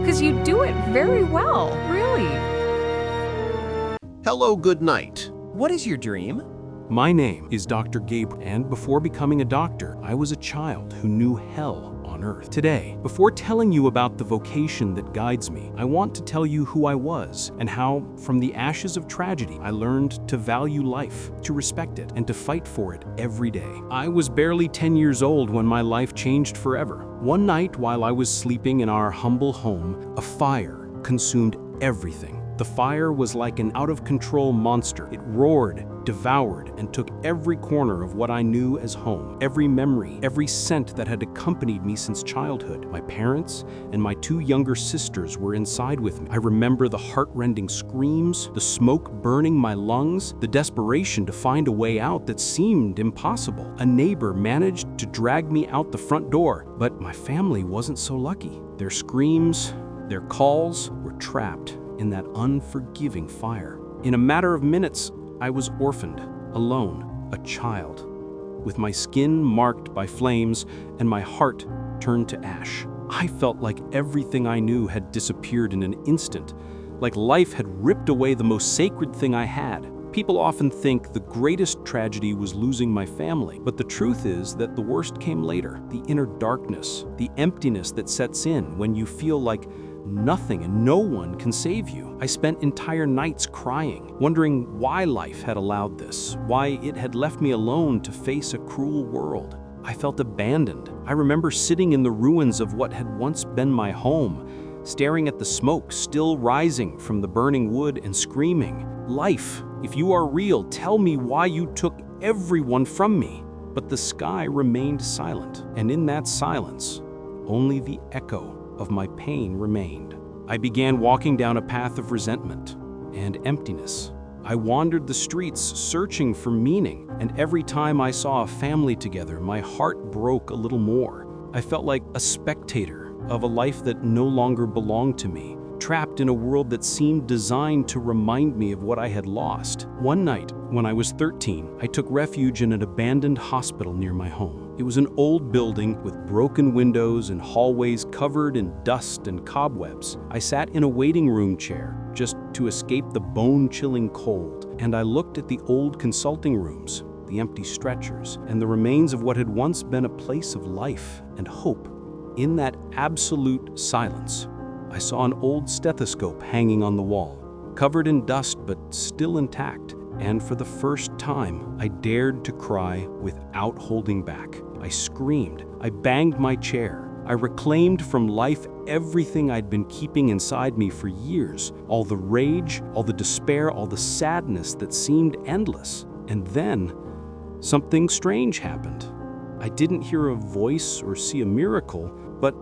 because you do it very well, really. Hello, good night. What is your dream? My name is Dr. Gabriel, and before becoming a doctor, I was a child who knew hell on earth. Today, before telling you about the vocation that guides me, I want to tell you who I was and how, from the ashes of tragedy, I learned to value life, to respect it, and to fight for it every day. I was barely 10 years old when my life changed forever. One night, while I was sleeping in our humble home, a fire consumed everything. The fire was like an out-of-control monster. It roared, devoured, and took every corner of what I knew as home. Every memory, every scent that had accompanied me since childhood. My parents and my 2 younger sisters were inside with me. I remember the heart-rending screams, the smoke burning my lungs, the desperation to find a way out that seemed impossible. A neighbor managed to drag me out the front door, but my family wasn't so lucky. Their screams, their calls were trapped in that unforgiving fire. In a matter of minutes, I was orphaned, alone, a child, with my skin marked by flames and my heart turned to ash. I felt like everything I knew had disappeared in an instant, like life had ripped away the most sacred thing I had. People often think the greatest tragedy was losing my family, but the truth is that the worst came later. The inner darkness, the emptiness that sets in when you feel like nothing and no one can save you. I spent entire nights crying, wondering why life had allowed this, why it had left me alone to face a cruel world. I felt abandoned. I remember sitting in the ruins of what had once been my home, staring at the smoke still rising from the burning wood and screaming, "Life, if you are real, tell me why you took everyone from me." But the sky remained silent, and in that silence, only the echo of my pain remained. I began walking down a path of resentment and emptiness. I wandered the streets searching for meaning, and every time I saw a family together, my heart broke a little more. I felt like a spectator of a life that no longer belonged to me, trapped in a world that seemed designed to remind me of what I had lost. One night, when I was 13, I took refuge in an abandoned hospital near my home. It was an old building with broken windows and hallways covered in dust and cobwebs. I sat in a waiting room chair just to escape the bone-chilling cold, and I looked at the old consulting rooms, the empty stretchers, and the remains of what had once been a place of life and hope. In that absolute silence, I saw an old stethoscope hanging on the wall, covered in dust but still intact. And for the first time, I dared to cry without holding back. I screamed. I banged my chair. I reclaimed from life everything I'd been keeping inside me for years. All the rage, all the despair, all the sadness that seemed endless. And then, something strange happened. I didn't hear a voice or see a miracle, but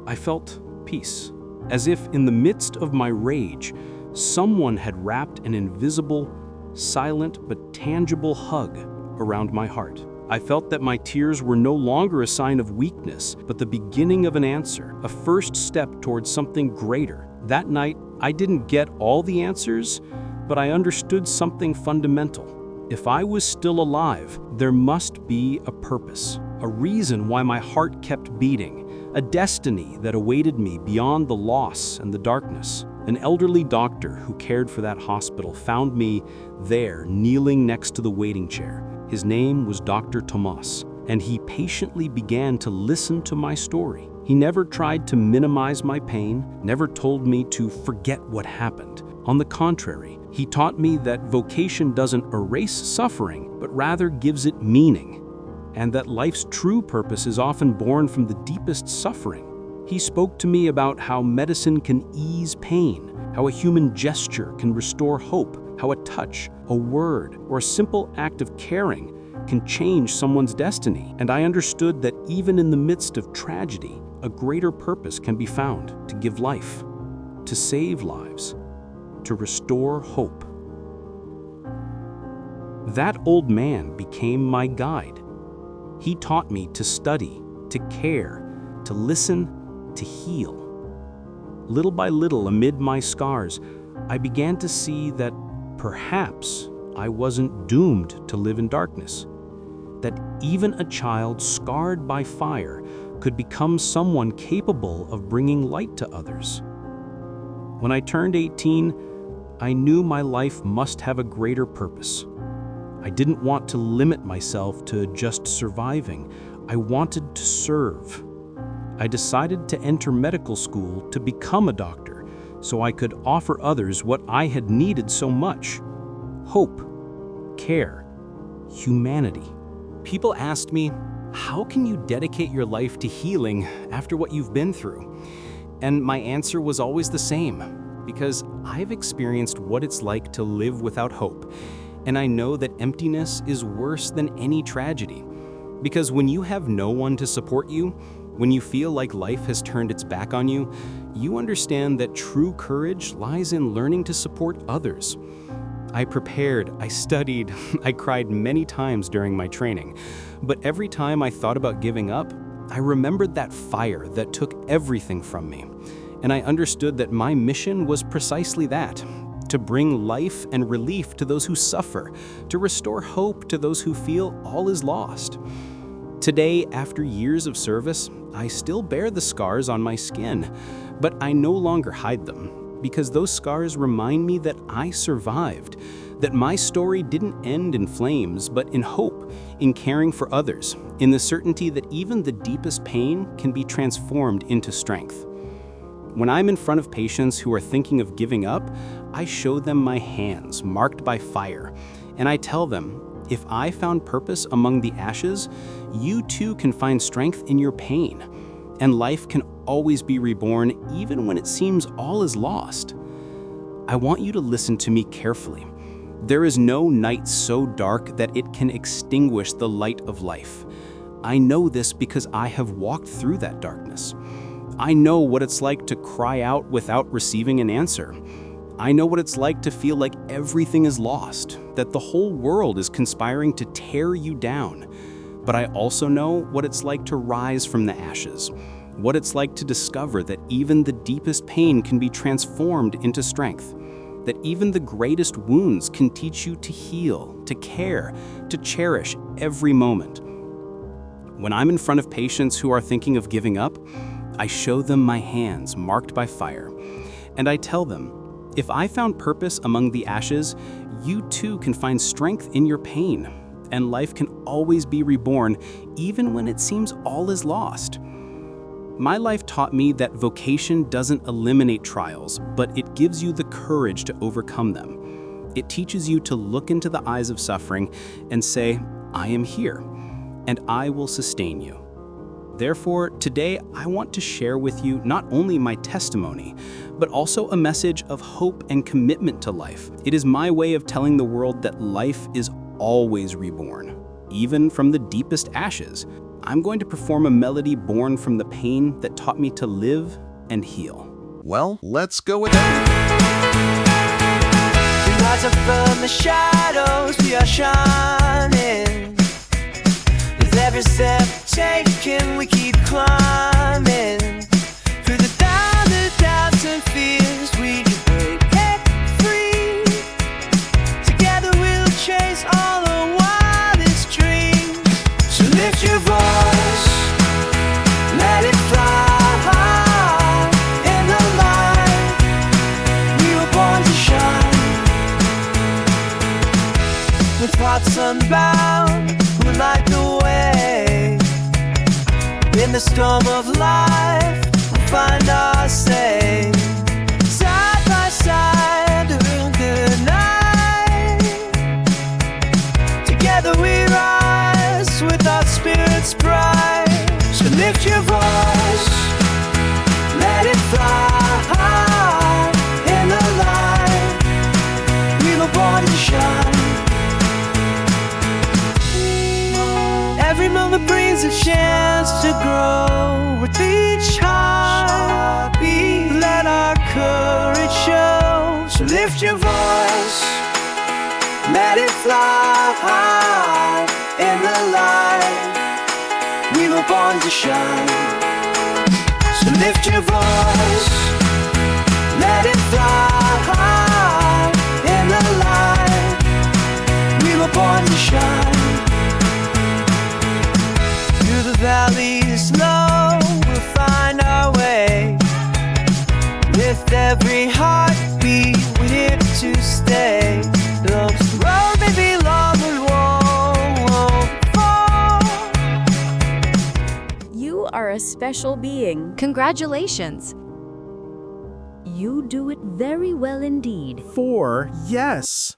I felt peace. As if in the midst of my rage, someone had wrapped an invisible, silent but tangible hug around my heart. I felt that my tears were no longer a sign of weakness, but the beginning of an answer, a first step towards something greater. That night, I didn't get all the answers, but I understood something fundamental. If I was still alive, there must be a purpose, a reason why my heart kept beating, a destiny that awaited me beyond the loss and the darkness. An elderly doctor who cared for that hospital found me there, kneeling next to the waiting chair. His name was Dr. Tomas, and he patiently began to listen to my story. He never tried to minimize my pain, never told me to forget what happened. On the contrary, he taught me that vocation doesn't erase suffering, but rather gives it meaning, and that life's true purpose is often born from the deepest suffering. He spoke to me about how medicine can ease pain, how a human gesture can restore hope, how a touch, a word, or a simple act of caring can change someone's destiny. And I understood that even in the midst of tragedy, a greater purpose can be found: to give life, to save lives, to restore hope. That old man became my guide. He taught me to study, to care, to listen, to heal. Little by little, amid my scars, I began to see that perhaps I wasn't doomed to live in darkness, that even a child scarred by fire could become someone capable of bringing light to others. When I turned 18, I knew my life must have a greater purpose. I didn't want to limit myself to just surviving. I wanted to serve. I decided to enter medical school to become a doctor so I could offer others what I had needed so much: hope, care, humanity. People asked me, how can you dedicate your life to healing after what you've been through? And my answer was always the same, because I've experienced what it's like to live without hope, and I know that emptiness is worse than any tragedy. Because when you have no one to support you, when you feel like life has turned its back on you, you understand that true courage lies in learning to support others. I prepared, I studied, I cried many times during my training, but every time I thought about giving up, I remembered that fire that took everything from me. And I understood that my mission was precisely that: to bring life and relief to those who suffer, to restore hope to those who feel all is lost. Today, after years of service, I still bear the scars on my skin, but I no longer hide them, because those scars remind me that I survived, that my story didn't end in flames, but in hope, in caring for others, in the certainty that even the deepest pain can be transformed into strength. When I'm in front of patients who are thinking of giving up, I show them my hands marked by fire, and I tell them, if I found purpose among the ashes, you too can find strength in your pain, and life can always be reborn even when it seems all is lost. I want you to listen to me carefully. There is no night so dark that it can extinguish the light of life. I know this because I have walked through that darkness. I know what it's like to cry out without receiving an answer. I know what it's like to feel like everything is lost, that the whole world is conspiring to tear you down. But I also know what it's like to rise from the ashes, what it's like to discover that even the deepest pain can be transformed into strength, that even the greatest wounds can teach you to heal, to care, to cherish every moment. When I'm in front of patients who are thinking of giving up, I show them my hands marked by fire, and I tell them, if I found purpose among the ashes, you too can find strength in your pain, and life can always be reborn even when it seems all is lost. My life taught me that vocation doesn't eliminate trials, but it gives you the courage to overcome them. It teaches you to look into the eyes of suffering and say, I am here, and I will sustain you. Therefore, today I want to share with you not only my testimony, but also a message of hope and commitment to life. It is my way of telling the world that life is always reborn, even from the deepest ashes. I'm going to perform a melody born from the pain that taught me to live and heal. Well, let's go with it. We rise up from the shadows, we are shining. With every step taken, we keep climbing. Through the doubts and fears, we can break free. Together we'll chase all the wildest dreams. So lift your voice, let it fly. In the light, we were born to shine. With hearts unbound, we'll light the way. In the storm of life, we'll find our say. Side by side during the night. Together we rise with our spirits bright. So lift your voice, let it fly. In the light, we were born to shine. Every moment brings a chance to grow. With each heartbeat, let our courage show. So lift your voice, let it fly. In the light, we were born to shine. So lift your voice, let it fly. In the light, we were born to shine. Through the valleys low, we'll find our way. with every heartbeat, we're here to stay. Love's road, baby, love won't fall. You are a special being. Congratulations. You do it very well indeed. 4. Yes.